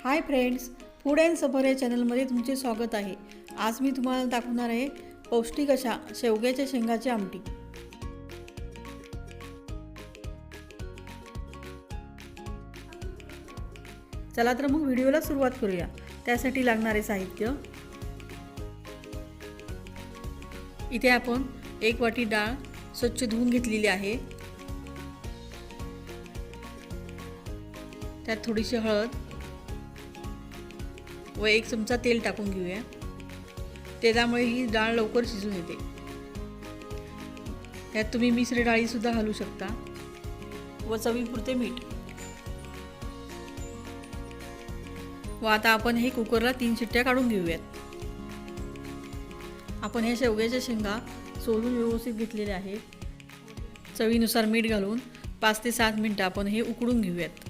Hi friends, food and सफर या चॅनलमध्ये तुमचे स्वागत आहे। आज मी तुम्हाला दाखवणार आहे पौष्टिक अशा शेवग्याच्या शेंगाची आमटी। चला तर मग व्हिडिओला सुरुवात करूया। त्यासाठी लागणारे साहित्य, इथे आपण 1 वाटी डाळ स्वच्छ धुवून घेतलेली आहे। त्यात थोडीशी हळद व 1 चमचा तेल टाकून घेऊया। तेलामुळे ही डाळ लवकर शिजून येते। यात तुम्ही मिश्र डाळी सुद्धा घालू शकता व चवीपुरते मीठ। व आता आपण हे कुकरला 3 शिट्ट्या काढून घेऊयात। आपण ह्या शेवग्याच्या शेंगा सोलून व्यवस्थित घेतलेल्या आहेत। चवीनुसार मीठ घालून 5 ते 7 मिनिटे आपण हे उकडून घेऊयात।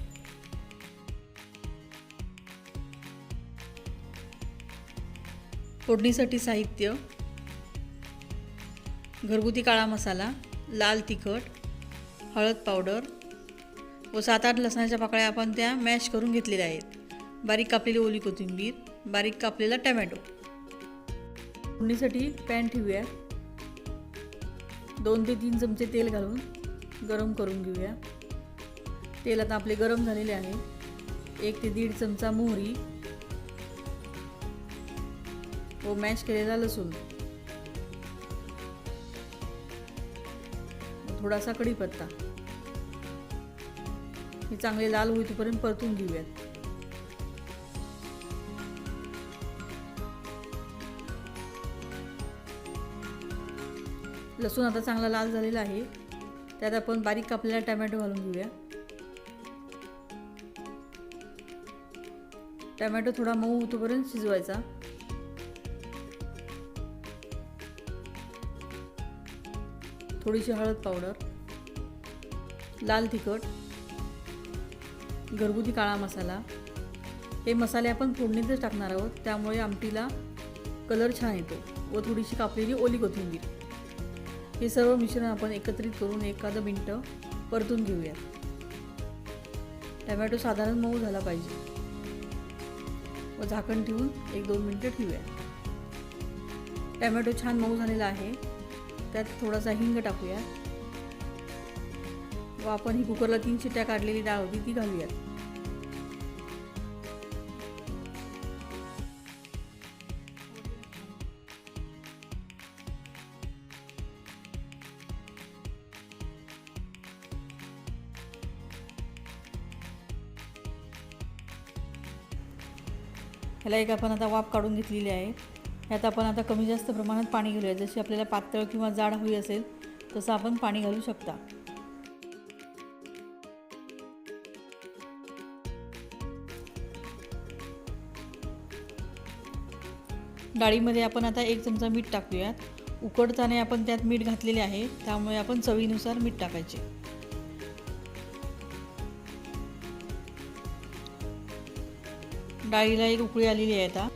फोडणीसाठी साहित्य, घरगुती काळा मसाला, लाल तिखट, हळद पावडर व 7-8 लसणाच्या पाकळ्या आपण त्या मॅश करून घेतलेल्या आहेत। बारीक कापलेली ओली कोथिंबीर, बारीक कापलेला टोमॅटो। फोडणीसाठी पॅन ठेवूया। 2 ते 3 चमचे तेल घालून गरम करून घेऊया। तेल आता आपले गरम झालेले आहे। 1 ते 1.5 चमचा मोहरी व मॅश केलेला लसूण, थोडासा कढीपत्ता हे चांगले लाल होईपर्यंत परतून घेऊयात। लसूण आता चांगला लाल झालेला आहे। त्यात आपण बारीक कापलेला टोमॅटो घालून घेऊया। टोमॅटो थोडा मऊ होईपर्यंत शिजवायचा। थोडीशी हळद पावडर, लाल तिखट, घरगुती काळा मसाला, हे मसाले आपण फोडणीतच टाकणार आहोत, त्यामुळे आमटीला कलर छान येतो। व थोडीशी कापलेली ओली कोथिंबीर, हे सर्व मिश्रण आपण एकत्रित करून 1 मिनिट परतून घेऊया। टोमॅटो साधारण मऊ झाला पाहिजे व झाकण ठेवून 1-2 मिनिटे ठेवूया। टोमॅटो छान मऊ झालेला आहे। त्यात थोडासा हिंग टाकूया व आपण ही कुकरला 3 शिट्ट्या काढलेली डाळ होती ती घालूयात। ह्याला आपण आता वाफ काढून घेतलेली आहे। ह्यात आपण आता कमी जास्त प्रमाणात पाणी घालूया। जशी आपल्याला पातळ किंवा जाड हवी असेल तसं आपण पाणी घालू शकता। डाळीमध्ये आपण आता 1 चमचा मीठ टाकूयात। उकडताना आपण त्यात मीठ घातलेले आहे, त्यामुळे आपण चवीनुसार मीठ टाकायचे। डाळीला 1 उकळी आलेली आहे। आता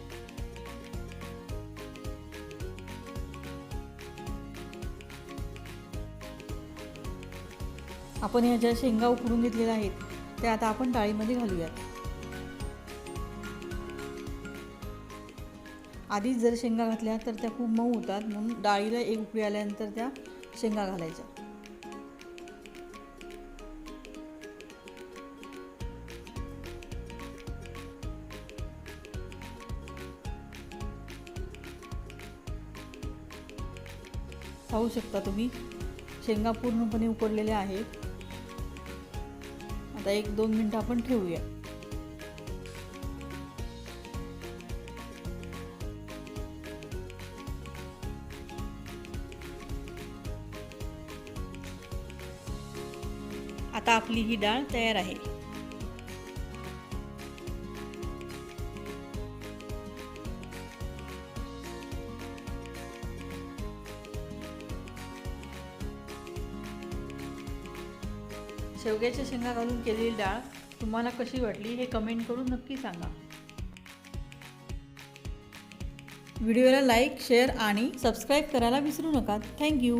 आपण ह्या ज्या शेंगा उकडून घेतलेल्या आहेत त्या आता आपण डाळीमध्ये घालूयात। आधीच जर शेंगा घातल्या तर त्या खूप मऊ होतात, म्हणून डाळीला 1 उकळी आल्यानंतर त्या शेंगा घालायच्या। पाहू शकता तुम्ही, शेंगा पूर्णपणे उकडलेल्या आहेत। आता 1-2 मिनिट आपण ठेवूया। आता आपली ही डाळ तयार आहे। शेवग्याच्या शेंगा घालून केलेली डाळ तुम्हाला कशी वाटली हे कमेंट करून नक्की सांगा। व्हिडिओला लाईक, शेअर आणि सबस्क्राईब करायला विसरू नका। थँक्यू।